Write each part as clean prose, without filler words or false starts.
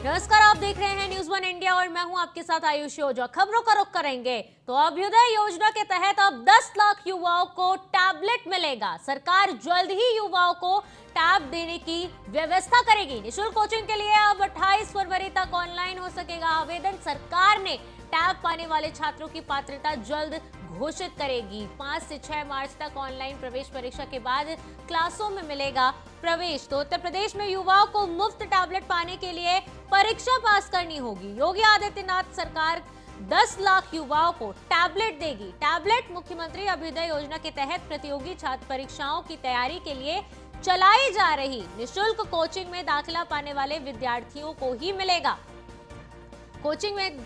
नमस्कार, आप देख रहे हैं न्यूज़ वन इंडिया और मैं हूं आपके साथ आयुषी ओझा। खबरों का रुख करेंगे तो अभ्युदय योजना के तहत अब 10 लाख युवाओं को टैबलेट मिलेगा। सरकार जल्द ही युवाओं को टैब देने की व्यवस्था करेगी। निःशुल्क कोचिंग के लिए अब 28 फरवरी तक ऑनलाइन हो सकेगा आवेदन। सरकार ने टैब पाने वाले छात्रों की पात्रता जल्द घोषित करेगी। 5 से 6 मार्च तक ऑनलाइन प्रवेश परीक्षा के बाद क्लासों में मिलेगा प्रवेश। तो उत्तर प्रदेश में युवाओं को मुफ्त टैबलेट पाने के लिए परीक्षा पास करनी होगी। योगी आदित्यनाथ सरकार 10 लाख युवाओं को टैबलेट देगी। टैबलेट मुख्यमंत्री अभ्युदय योजना के तहत प्रतियोगी छात्र परीक्षाओं की तैयारी के लिए चलाई जा रही निःशुल्क कोचिंग में दाखिला पाने वाले विद्यार्थियों को ही मिलेगा। कोचिंग में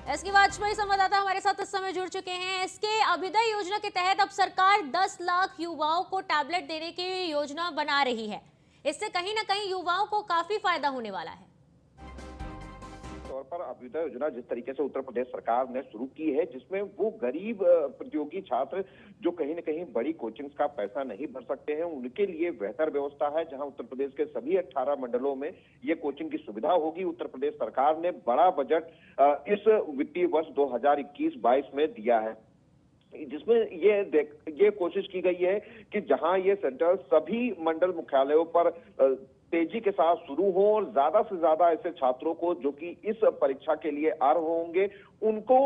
एसके वाजपेयी संवाददाता हमारे साथ इस समय जुड़ चुके हैं। इसके अभ्युदय योजना के तहत अब सरकार 10 लाख युवाओं को टैबलेट देने की योजना बना रही है। इससे कहीं ना कहीं युवाओं को काफी फायदा होने वाला है। तौर पर अभ्युदय योजना जिस तरीके से उत्तर प्रदेश सरकार ने शुरू की है, जिसमें वो गरीब प्रतियोगी छात्र जो कहीं न कहीं बड़ी कोचिंग्स का पैसा नहीं भर सकते हैं, उनके लिए बेहतर व्यवस्था है, जहां उत्तर प्रदेश के सभी 18 मंडलों में ये कोचिंग की सुविधा होगी। उत्तर प्रदेश सरकार ने बड़ा बजट इस वित्तीय वर्ष 2021-22 में दिया है, जिसमें ये कोशिश की गई है कि जहां ये सेंटर सभी मंडल मुख्यालयों पर तेजी के साथ शुरू हो और ज्यादा से ज्यादा ऐसे छात्रों को जो कि इस परीक्षा के लिए अर्ह होंगे उनको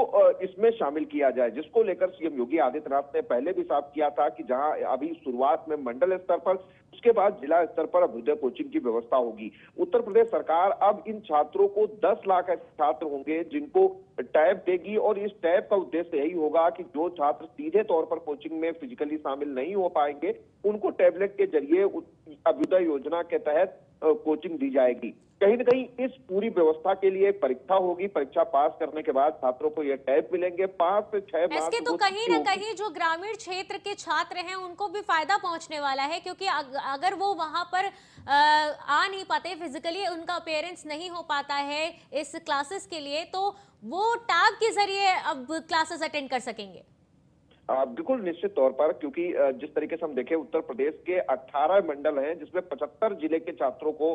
इसमें शामिल किया जाए, जिसको लेकर सीएम योगी आदित्यनाथ ने पहले भी साफ किया था कि जहां अभी शुरुआत में मंडल स्तर पर, उसके बाद जिला स्तर पर अभ्युदय कोचिंग की व्यवस्था होगी। उत्तर प्रदेश सरकार अब इन छात्रों को 10 लाख ऐसे छात्र होंगे जिनको टैब देगी और इस टैब का उद्देश्य यही होगा कि जो छात्र सीधे तौर पर कोचिंग में फिजिकली शामिल नहीं हो पाएंगे उनको टैबलेट के जरिए अभ्युदय योजना के तहत कोचिंग दी जाएगी। कहीं न कहीं इस पूरी व्यवस्था के लिए एक परीक्षा होगी। परीक्षा पास करने के बाद छात्रों को ये टैब मिलेंगे। 5 से 6 मार्च इसके तो कहीं ना कहीं जो ग्रामीण क्षेत्र के छात्र हैं उनको भी फायदा पहुंचने वाला है, क्योंकि अगर वो वहां पर आ नहीं पाते, फिजिकली उनका अपीयरेंस नहीं हो पाता है इस क्लासेस के लिए, तो वो टैब के जरिए अब क्लासेस अटेंड कर सकेंगे। बिल्कुल निश्चित तौर पर, क्योंकि जिस तरीके से हम देखें उत्तर प्रदेश के 18 मंडल हैं जिसमें 75 जिले के छात्रों को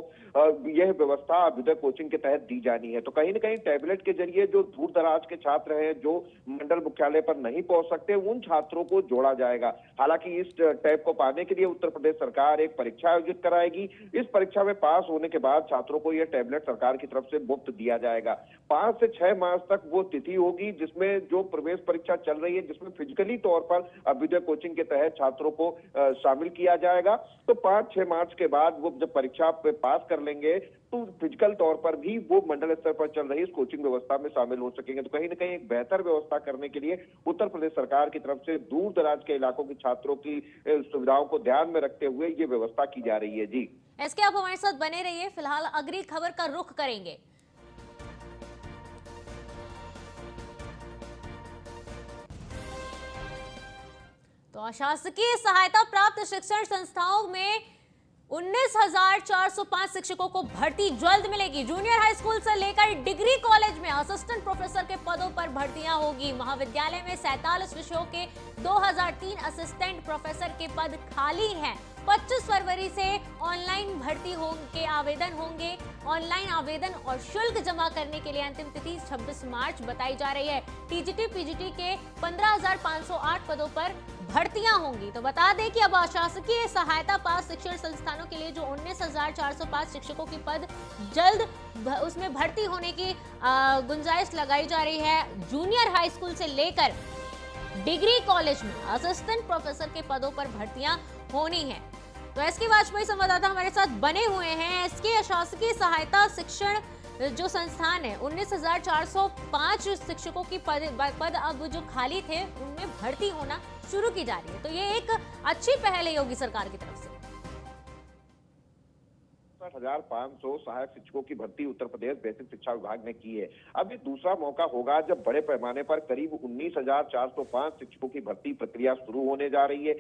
यह व्यवस्था अभ्युदय कोचिंग के तहत दी जानी है। तो कहीं न कहीं टैबलेट के जरिए जो दूर दराज के छात्र हैं, जो मंडल मुख्यालय पर नहीं पहुंच सकते, उन छात्रों को जोड़ा जाएगा। हालांकि इस टैब को पाने के लिए उत्तर प्रदेश सरकार एक परीक्षा आयोजित कराएगी। इस परीक्षा में पास होने के बाद छात्रों को यह टैबलेट सरकार की तरफ से मुफ्त दिया जाएगा। 5 से 6 मार्च तक वो तिथि होगी जिसमें जो प्रवेश परीक्षा चल रही है, जिसमें फिजिकली तौर पर अभ्युदय कोचिंग के तहत छात्रों को शामिल किया जाएगा। तो 5-6 मार्च के बाद वो जब परीक्षा पे पास कर लेंगे तो फिजिकल तौर पर भी वो मंडल स्तर पर चल रही इस कोचिंग व्यवस्था में शामिल हो सकेंगे। तो कहीं न कहीं एक बेहतर व्यवस्था करने के लिए उत्तर प्रदेश सरकार की तरफ से दूर दराज के इलाकों के छात्रों की सुविधाओं को ध्यान में रखते हुए ये व्यवस्था की जा रही है। जी इसके आप हमारे साथ बने रहिए। फिलहाल अगली खबर का रुख करेंगे। तो अशासकीय सहायता प्राप्त शिक्षण संस्थाओं में 19,405 शिक्षकों को भर्ती जल्द मिलेगी। जूनियर हाई स्कूल से लेकर डिग्री कॉलेज में असिस्टेंट प्रोफेसर के पदों पर भर्तियां होगी। महाविद्यालय में 47 विषयों के 2003 असिस्टेंट प्रोफेसर के पद खाली हैं। 25 फरवरी से ऑनलाइन भर्ती के आवेदन होंगे। ऑनलाइन आवेदन और शुल्क जमा करने के लिए अंतिम तिथि 26 मार्च बताई जा रही है। टीजीटी पीजीटी के 15,508 पदों पर भर्तियां होंगी। तो बता दें कि अब अशासकीय सहायता पास शिक्षण संस्थानों के लिए जो 19,405 शिक्षकों की पद जल्द उसमें भर्ती होने की गुंजाइश लगाई जा रही है। जूनियर हाई स्कूल से लेकर डिग्री कॉलेज में असिस्टेंट प्रोफेसर के पदों पर भर्तियां होनी है। तो एसके वाजपेयी संवाददाता हमारे साथ बने हुए हैं। एसके अशासकीय सहायता शिक्षण जो संस्थान है, 19,405 शिक्षकों की पद अब जो खाली थे उनमें भर्ती होना शुरू की जा रही है। तो ये एक अच्छी पहल है योगी सरकार की तरफ से। 67,500 सहायक शिक्षकों की भर्ती उत्तर प्रदेश बेसिक शिक्षा विभाग ने की है। अब ये दूसरा मौका होगा जब बड़े पैमाने पर करीब 19,405 शिक्षकों की भर्ती प्रक्रिया शुरू होने जा रही है।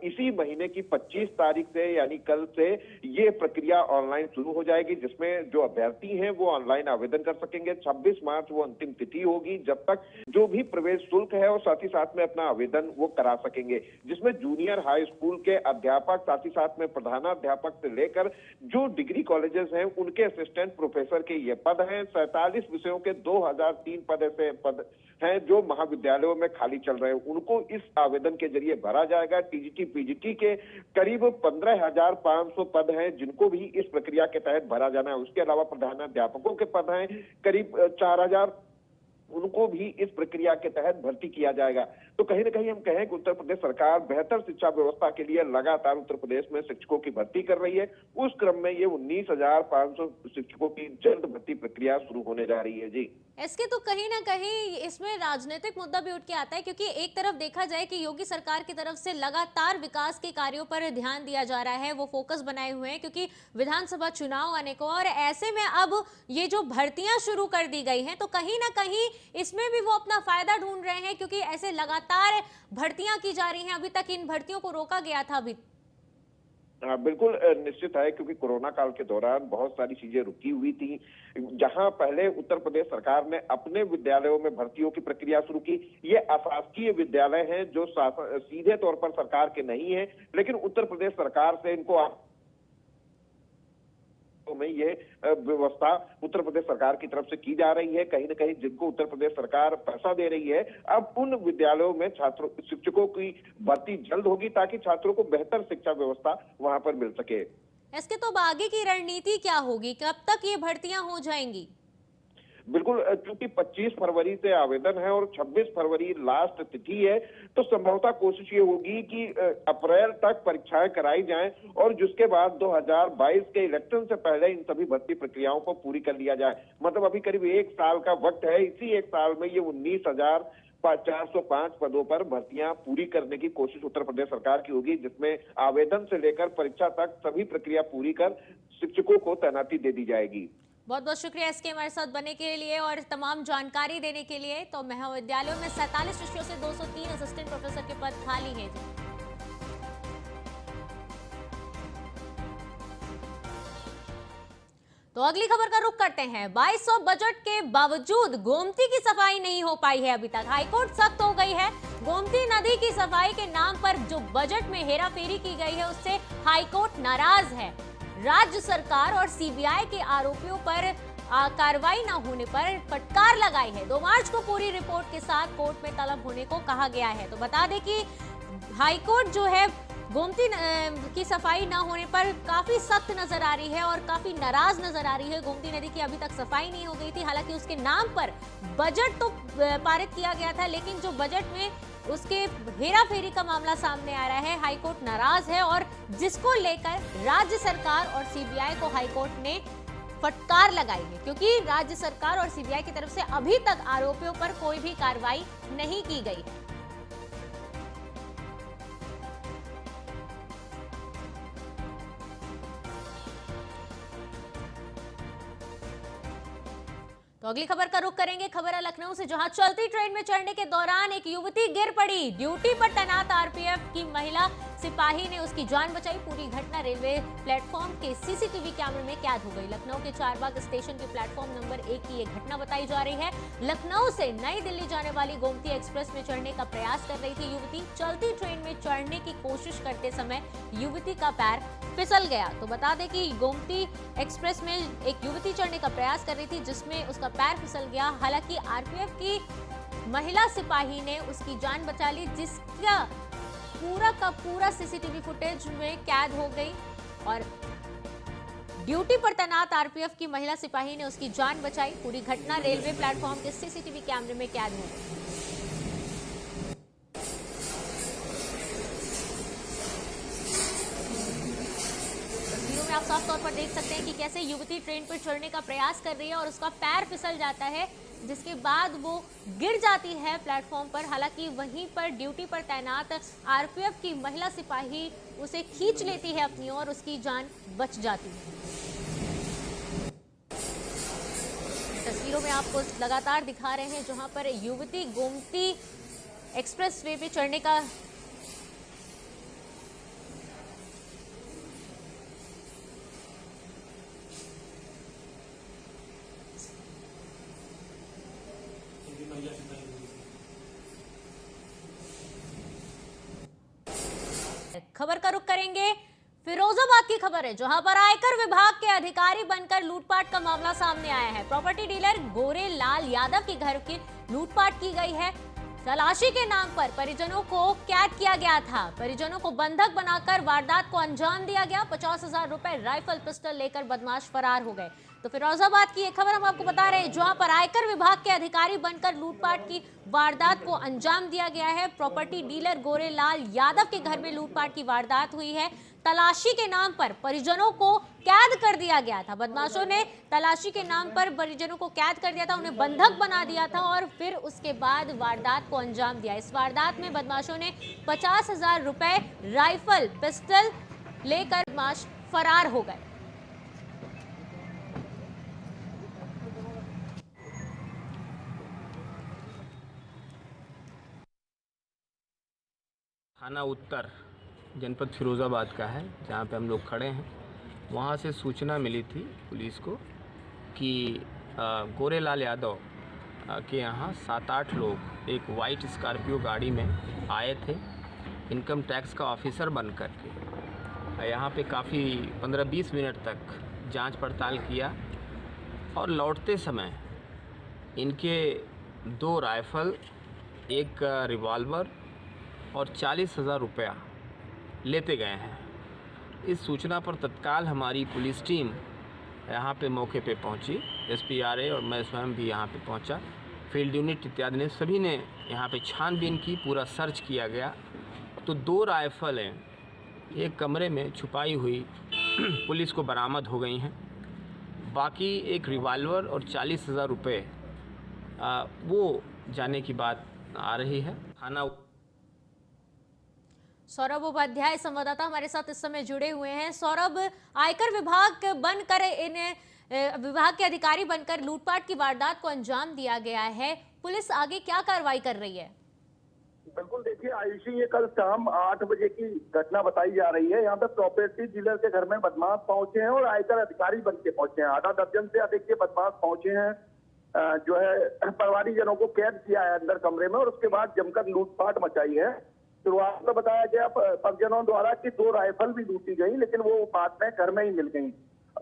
इसी महीने की 25 तारीख से यानी कल से ये प्रक्रिया ऑनलाइन शुरू हो जाएगी, जिसमें जो अभ्यर्थी हैं वो ऑनलाइन आवेदन कर सकेंगे। 26 मार्च वो अंतिम तिथि होगी जब तक जो भी प्रवेश शुल्क है और साथ ही साथ में अपना आवेदन वो करा सकेंगे, जिसमें जूनियर हाई स्कूल के अध्यापक, साथ ही साथ में प्रधानाध्यापक से लेकर जो डिग्री कॉलेजेस हैं उनके असिस्टेंट प्रोफेसर के ये पद हैं। 47 विषयों के 2003 पद ऐसे पद हैं जो महाविद्यालयों में खाली चल रहे हैं, उनको इस आवेदन के जरिए भरा जाएगा। टीजीटी पीजीटी के करीब 15,500 पद हैं जिनको भी इस प्रक्रिया के तहत भरा जाना है। उसके अलावा प्रधानाध्यापकों के पद हैं करीब 4,000, उनको भी इस प्रक्रिया के तहत भर्ती किया जाएगा। तो कहीं ना कहीं हम कहें कि उत्तर प्रदेश सरकार बेहतर शिक्षा व्यवस्था के लिए लगातार उत्तर प्रदेश में शिक्षकों की भर्ती कर रही है। उस क्रम में ये 19,500 शिक्षकों की जल्द भर्ती प्रक्रिया शुरू होने जा रही है। जी इसके तो कहीं ना कहीं इसमें राजनीतिक मुद्दा भी उठ के आता है, क्योंकि एक तरफ देखा जाए कि योगी सरकार की तरफ से लगातार विकास के कार्यों पर ध्यान दिया जा रहा है, वो फोकस बनाए हुए हैं क्योंकि विधानसभा चुनाव आने को, और ऐसे में अब ये जो भर्तियां शुरू कर दी गई हैं तो कहीं ना कहीं इसमें भी वो अपना फायदा ढूंढ रहे हैं, क्योंकि ऐसे लगातार भर्तियां की जा रही हैं। अभी तक इन भर्तियों को रोका गया था। अभी बिल्कुल निश्चित है, क्योंकि कोरोना काल के दौरान बहुत सारी चीजें रुकी हुई थी। जहां पहले उत्तर प्रदेश सरकार ने अपने विद्यालयों में भर्तियों की प्रक्रिया शुरू की, ये अशासकीय विद्यालय हैं जो सीधे तौर पर सरकार के नहीं है, लेकिन उत्तर प्रदेश सरकार से इनको में ये व्यवस्था उत्तर प्रदेश सरकार की तरफ से की जा रही है। कहीं ना कहीं जिनको उत्तर प्रदेश सरकार पैसा दे रही है, अब उन विद्यालयों में छात्रों शिक्षकों की भर्ती जल्द होगी ताकि छात्रों को बेहतर शिक्षा व्यवस्था वहां पर मिल सके। इसके तो आगे की रणनीति क्या होगी, कब तक ये भर्तियां हो जाएंगी? बिल्कुल, क्योंकि 25 फरवरी से आवेदन है और 26 फरवरी लास्ट तिथि है, तो संभवतः कोशिश ये होगी कि अप्रैल तक परीक्षाएं कराई जाएं और जिसके बाद 2022 के इलेक्शन से पहले इन सभी भर्ती प्रक्रियाओं को पूरी कर लिया जाए। मतलब अभी करीब 1 साल का वक्त है। इसी 1 साल में ये 19,405 पदों पर भर्तियां पूरी करने की कोशिश उत्तर प्रदेश सरकार की होगी, जिसमें आवेदन से लेकर परीक्षा तक सभी प्रक्रिया पूरी कर शिक्षकों को तैनाती दे दी जाएगी। बहुत बहुत शुक्रिया इसके हमारे साथ बने के लिए और तमाम जानकारी देने के लिए। तो महाविद्यालयों में 47 विषयों से 203 असिस्टेंट प्रोफेसर के पद खाली हैं। तो अगली खबर का रुख करते हैं। 2200 बजट के बावजूद गोमती की सफाई नहीं हो पाई है अभी तक। हाईकोर्ट सख्त हो गई है। गोमती नदी की सफाई के नाम पर जो बजट में हेराफेरी की गई है उससे हाईकोर्ट नाराज है। राज्य सरकार और सीबीआई के आरोपियों पर कार्रवाई न होने पर फटकार लगाई है। 2 मार्च को पूरी रिपोर्ट के साथ कोर्ट में तलब होने को कहा गया है। तो बता दें कि हाईकोर्ट जो है गोमती की सफाई न होने पर काफी सख्त नजर आ रही है और काफी नाराज नजर आ रही है। गोमती नदी की अभी तक सफाई नहीं हो गई थी। हालांकि उसके नाम पर बजट तो पारित किया गया था, लेकिन जो बजट में उसके हेराफेरी का मामला सामने आ रहा है, हाईकोर्ट नाराज है और जिसको लेकर राज्य सरकार और सीबीआई को हाईकोर्ट ने फटकार लगाई है, क्योंकि राज्य सरकार और सीबीआई की तरफ से अभी तक आरोपियों पर कोई भी कार्रवाई नहीं की गई है। तो अगली खबर का रुख करेंगे। खबर है लखनऊ से, जहां चलती ट्रेन में चढ़ने के दौरान एक युवती गिर पड़ी। ड्यूटी पर तैनात आरपीएफ की महिला सिपाही ने उसकी जान बचाई। पूरी घटना रेलवे प्लेटफॉर्म के सीसीटीवी कैमरे में कैद हो गई। लखनऊ के चारबाग स्टेशन के प्लेटफॉर्म नंबर 1 की ये घटना बताई जा रही है। लखनऊ से नई दिल्ली जाने वाली गोमती एक्सप्रेस में चढ़ने का प्रयास कर रही थी युवती। चलती ट्रेन में चढ़ने की कोशिश करते समय युवती का पैर फिसल गया। तो बता दें कि गोमती एक्सप्रेस में एक युवती चढ़ने का प्रयास कर रही थी, जिसमें उसका पैर फिसल गया। हालांकि आरपीएफ की महिला सिपाही ने उसकी जान बचा ली, जिसका पूरा का पूरा सीसीटीवी फुटेज में कैद हो गई और ड्यूटी पर तैनात आरपीएफ की महिला सिपाही ने उसकी जान बचाई। पूरी घटना रेलवे प्लेटफॉर्म के सीसीटीवी कैमरे में कैद हो गई। तस्वीरों में आप साफ तौर पर देख सकते हैं कि कैसे युवती ट्रेन पर चढ़ने का प्रयास कर रही है और उसका पैर फिसल जाता है, जिसके बाद वो गिर जाती है प्लेटफॉर्म पर। हालांकि वहीं पर ड्यूटी पर तैनात आरपीएफ की महिला सिपाही उसे खींच लेती है अपनी ओर, उसकी जान बच जाती है। तस्वीरों में आपको लगातार दिखा रहे हैं जहां पर युवती गोमती एक्सप्रेस वे पे चढ़ने का खबर का रुख करेंगे फिरोजाबाद की खबर है, जहां पर आयकर विभाग के अधिकारी बनकर लूटपाट का मामला सामने आया है। प्रॉपर्टी डीलर गोरे लाल यादव के घर की लूटपाट की गई है। तलाशी के नाम पर परिजनों को कैद किया गया था। परिजनों को बंधक बनाकर वारदात को अंजाम दिया गया। 50,000 रुपए राइफल पिस्टल लेकर बदमाश फरार हो गए। तो फिरोजाबाद की एक खबर हम आपको बता रहे हैं, जहां पर आयकर विभाग के अधिकारी बनकर लूटपाट की वारदात को अंजाम दिया गया है। प्रॉपर्टी डीलर गोरेलाल यादव के घर में लूटपाट की वारदात हुई है। तलाशी के नाम पर परिजनों को कैद कर दिया गया था। बदमाशों ने तलाशी के नाम पर परिजनों को कैद कर दिया था, उन्हें बंधक बना दिया था और फिर उसके बाद वारदात को अंजाम दिया। इस वारदात में बदमाशों ने 50,000 रुपए राइफल पिस्टल लेकर बदमाश फरार हो गए। थाना उत्तर जनपद फिरोज़ाबाद का है, जहाँ पे हम लोग खड़े हैं। वहाँ से सूचना मिली थी पुलिस को कि गोरेलाल यादव के यहाँ 7-8 लोग एक वाइट स्कॉर्पियो गाड़ी में आए थे, इनकम टैक्स का ऑफिसर बन कर के। यहाँ पे काफ़ी 15-20 मिनट तक जांच पड़ताल किया और लौटते समय इनके 2 राइफ़ल, एक रिवॉल्वर और 40,000 रुपया लेते गए हैं। इस सूचना पर तत्काल हमारी पुलिस टीम यहाँ पे मौके पे पहुँची। एसपी आरए और मैं स्वयं भी यहाँ पे पहुँचा। फील्ड यूनिट इत्यादि ने सभी ने यहाँ पे छानबीन की, पूरा सर्च किया गया। तो 2 राइफ़लें एक कमरे में छुपाई हुई पुलिस को बरामद हो गई हैं। बाकी एक रिवॉल्वर और 40,000 रुपये वो जाने की बात आ रही है। थाना सौरभ उपाध्याय संवाददाता हमारे साथ इस समय जुड़े हुए हैं। सौरभ, आयकर विभाग बनकर विभाग के अधिकारी बनकर लूटपाट की वारदात को अंजाम दिया गया है। पुलिस आगे क्या कार्रवाई कर रही है? बिल्कुल, देखिए आयुषी, ये कल शाम 8 बजे की घटना बताई जा रही है। यहाँ पे प्रॉपर्टी डीलर के घर में बदमाश पहुंचे हैं और आयकर अधिकारी बन के पहुंचे हैं। आधा दर्जन से अधिक के बदमाश पहुंचे हैं। जो है परिवारीजनों को कैद किया है अंदर कमरे में और उसके बाद जमकर लूटपाट मचाई है। शुरुआत में बताया गया परिजनों द्वारा कि 2 राइफल भी लूटी गई, लेकिन वो बाद में घर में ही मिल गई।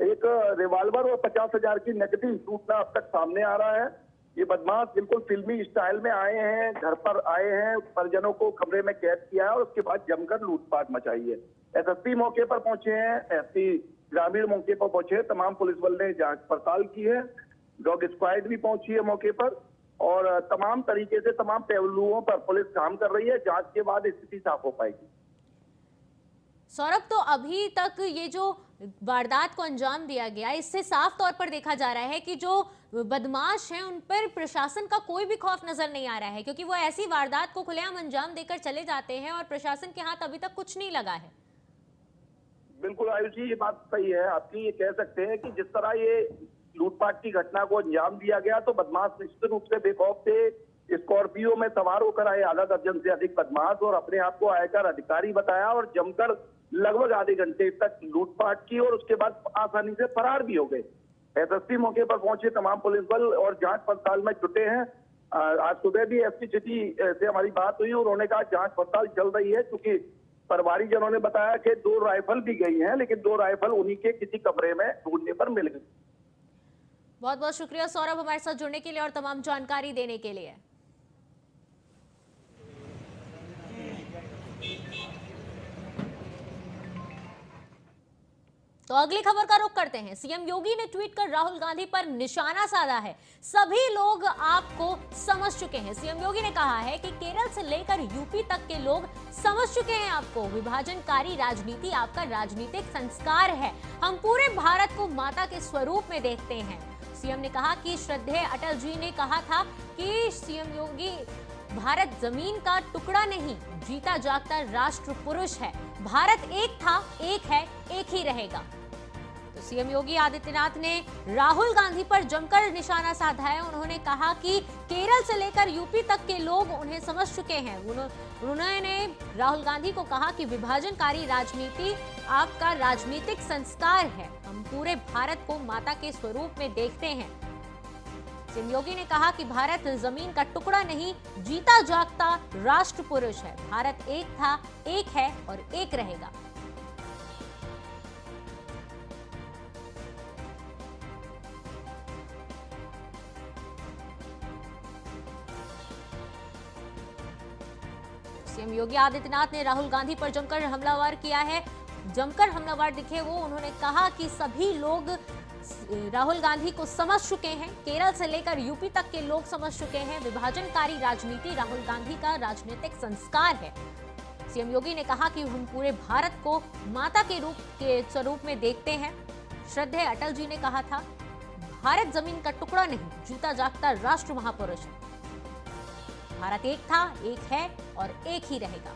एक रिवॉल्वर और 50,000 की नकदी लूटना अब तक सामने आ रहा है। ये बदमाश बिल्कुल फिल्मी स्टाइल में आए हैं, घर पर आए हैं, परिजनों को कमरे में कैद किया है और उसके बाद जमकर लूटपाट मचाई है। एसएसपी मौके पर पहुंचे हैं, एसपी ग्रामीण मौके पर पहुंचे हैं। तमाम पुलिस बल ने जांच पड़ताल की है। डॉग स्क्वाड भी पहुंची है मौके पर और तमाम तरीके से तमाम पहलुओं पर पुलिस काम कर रही है। जांच के बाद स्थिति साफ हो पाएगी। सौरभ, तो अभी तक ये जो वारदात को अंजाम दिया गया, इससे साफ तौर पर देखा जा रहा है कि जो बदमाश हैं उन पर प्रशासन का कोई भी खौफ नजर नहीं आ रहा है, क्योंकि वो ऐसी वारदात को खुलेआम अंजाम देकर चले जाते हैं और प्रशासन के हाथ अभी तक कुछ नहीं लगा है। बिल्कुल आयुषी, ये बात सही है आपकी। ये कह सकते हैं कि जिस तरह ये लूटपाट की घटना को अंजाम दिया गया तो बदमाश निश्चित रूप से बेखौफ थे। स्कॉर्पियो में सवार होकर आए आधा दर्जन से अधिक बदमाश और अपने आप को आयकर अधिकारी बताया और जमकर लगभग आधे घंटे तक लूटपाट की और उसके बाद आसानी से फरार भी हो गए। एसएसपी मौके पर पहुंचे, तमाम पुलिस बल और जांच पड़ताल में जुटे हैं। आज सुबह भी एसपी सिटी से हमारी बात हुई, उन्होंने कहा जांच पड़ताल चल रही है, क्योंकि परिवारीजनों ने बताया कि 2 राइफल भी गई हैं, लेकिन 2 राइफल उन्हीं के किसी कमरे में ढूंढने पर मिल गई। बहुत बहुत शुक्रिया सौरभ, हमारे साथ जुड़ने के लिए और तमाम जानकारी देने के लिए। तो अगली खबर का रुख करते हैं। सीएम योगी ने ट्वीट कर राहुल गांधी पर निशाना साधा है। सभी लोग आपको समझ चुके हैं। सीएम योगी ने कहा है कि केरल से लेकर यूपी तक के लोग समझ चुके हैं आपको। विभाजनकारी राजनीति आपका राजनीतिक संस्कार है। हम पूरे भारत को माता के स्वरूप में देखते हैं। सीएम ने कहा कि श्रद्धेय अटल जी ने कहा था कि सीएम योगी भारत जमीन का टुकड़ा नहीं, जीता जागता राष्ट्र पुरुष है। भारत एक था, एक है, एक ही रहेगा। तो सीएम योगी आदित्यनाथ ने राहुल गांधी पर जमकर निशाना साधा है। उन्होंने कहा कि केरल से लेकर यूपी तक के लोग उन्हें समझ चुके हैं। उन्होंने राहुल गांधी को कहा कि विभाजनकारी राजनीति आपका राजनीतिक संस्कार है। हम पूरे भारत को माता के स्वरूप में देखते हैं। सीएम योगी ने कहा कि भारत जमीन का टुकड़ा नहीं, जीता जागता राष्ट्र पुरुष है। भारत एक था, एक है और एक रहेगा। सीएम योगी आदित्यनाथ ने राहुल गांधी पर जमकर हमलावर किया है। जमकर हमलावर दिखे वो, उन्होंने कहा कि सभी लोग राहुल गांधी को समझ चुके हैं, केरल से लेकर यूपी तक के लोग समझ चुके हैं। विभाजनकारी राजनीति राहुल गांधी का राजनीतिक संस्कार है। सीएम योगी ने कहा कि हम पूरे भारत को माता के स्वरूप में देखते हैं। श्रद्धेय अटल जी ने कहा था, भारत जमीन का टुकड़ा नहीं, जीता जागता राष्ट्र महापुरुष है। भारत एक था, एक है और एक ही रहेगा।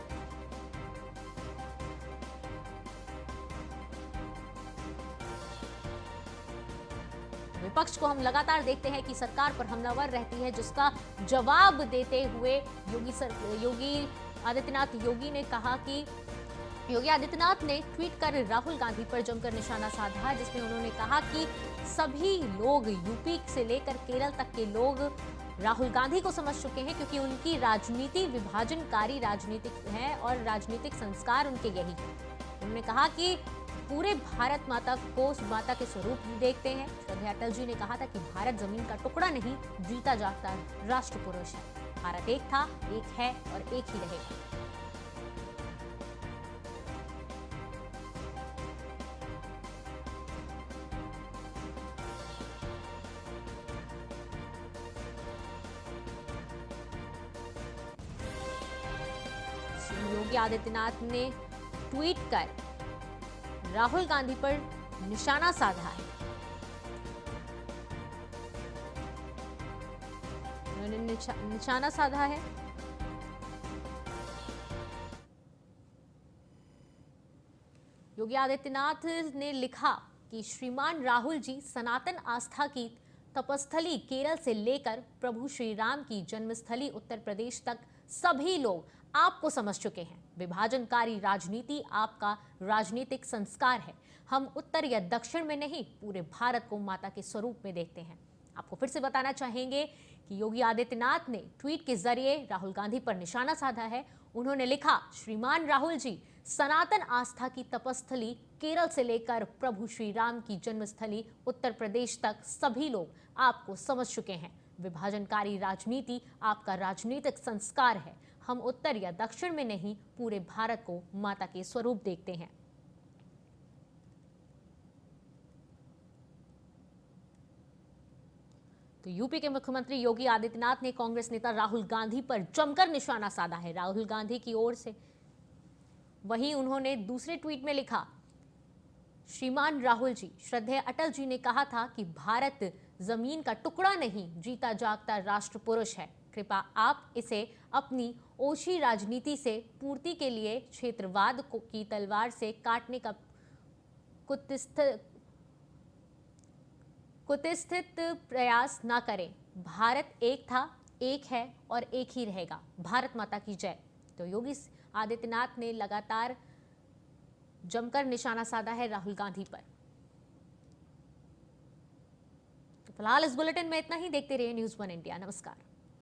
विपक्ष को हम लगातार देखते हैं कि सरकार पर हमलावर रहती है, जिसका जवाब देते हुए योगी आदित्यनाथ ने ट्वीट कर राहुल गांधी पर जमकर निशाना साधा है, जिसमें उन्होंने कहा कि सभी लोग यूपी से लेकर केरल तक के लोग राहुल गांधी को समझ चुके हैं, क्योंकि उनकी राजनीति विभाजनकारी राजनीतिक है और राजनीतिक संस्कार उनके यही है। उन्होंने कहा कि पूरे भारत माता को माता के स्वरूप में देखते हैं। श्रद्धेय अटल जी ने कहा था कि भारत जमीन का टुकड़ा नहीं, जीता जागता राष्ट्र पुरुष है। भारत एक था, एक है और एक ही रहेगा। योगी आदित्यनाथ ने ट्वीट कर राहुल गांधी पर निशाना साधा है। उन्होंने निशाना साधा है। योगी आदित्यनाथ ने लिखा कि श्रीमान राहुल जी, सनातन आस्था की तपस्थली केरल से लेकर प्रभु श्री राम की जन्मस्थली उत्तर प्रदेश तक सभी लोग आपको समझ चुके हैं। विभाजनकारी राजनीति आपका राजनीतिक संस्कार है। हम उत्तर या दक्षिण में नहीं, पूरे भारत को माता के स्वरूप में देखते हैं। आपको फिर से बताना चाहेंगे कि योगी आदित्यनाथ ने ट्वीट के जरिए राहुल गांधी पर निशाना साधा है। उन्होंने लिखा, श्रीमान राहुल जी, सनातन आस्था की तपस्थली केरल से लेकर प्रभु श्री राम की जन्मस्थली उत्तर प्रदेश तक सभी लोग आपको समझ चुके हैं। विभाजनकारी राजनीति आपका राजनीतिक संस्कार है। हम उत्तर या दक्षिण में नहीं, पूरे भारत को माता के स्वरूप देखते हैं। तो यूपी के मुख्यमंत्री योगी आदित्यनाथ ने कांग्रेस नेता राहुल गांधी पर जमकर निशाना साधा है, राहुल गांधी की ओर से। वहीं उन्होंने दूसरे ट्वीट में लिखा, श्रीमान राहुल जी, श्रद्धेय अटल जी ने कहा था कि भारत जमीन का टुकड़ा नहीं, जीता जागता राष्ट्र पुरुष है। कृपया आप इसे अपनी ओछी राजनीति से पूर्ति के लिए क्षेत्रवाद की तलवार से काटने का कुत्सित प्रयास न करें। भारत एक था, एक है और एक ही रहेगा। भारत माता की जय। तो योगी आदित्यनाथ ने लगातार जमकर निशाना साधा है राहुल गांधी पर। तो फिलहाल इस बुलेटिन में इतना ही। देखते रहिए न्यूज़ 1 इंडिया। नमस्कार।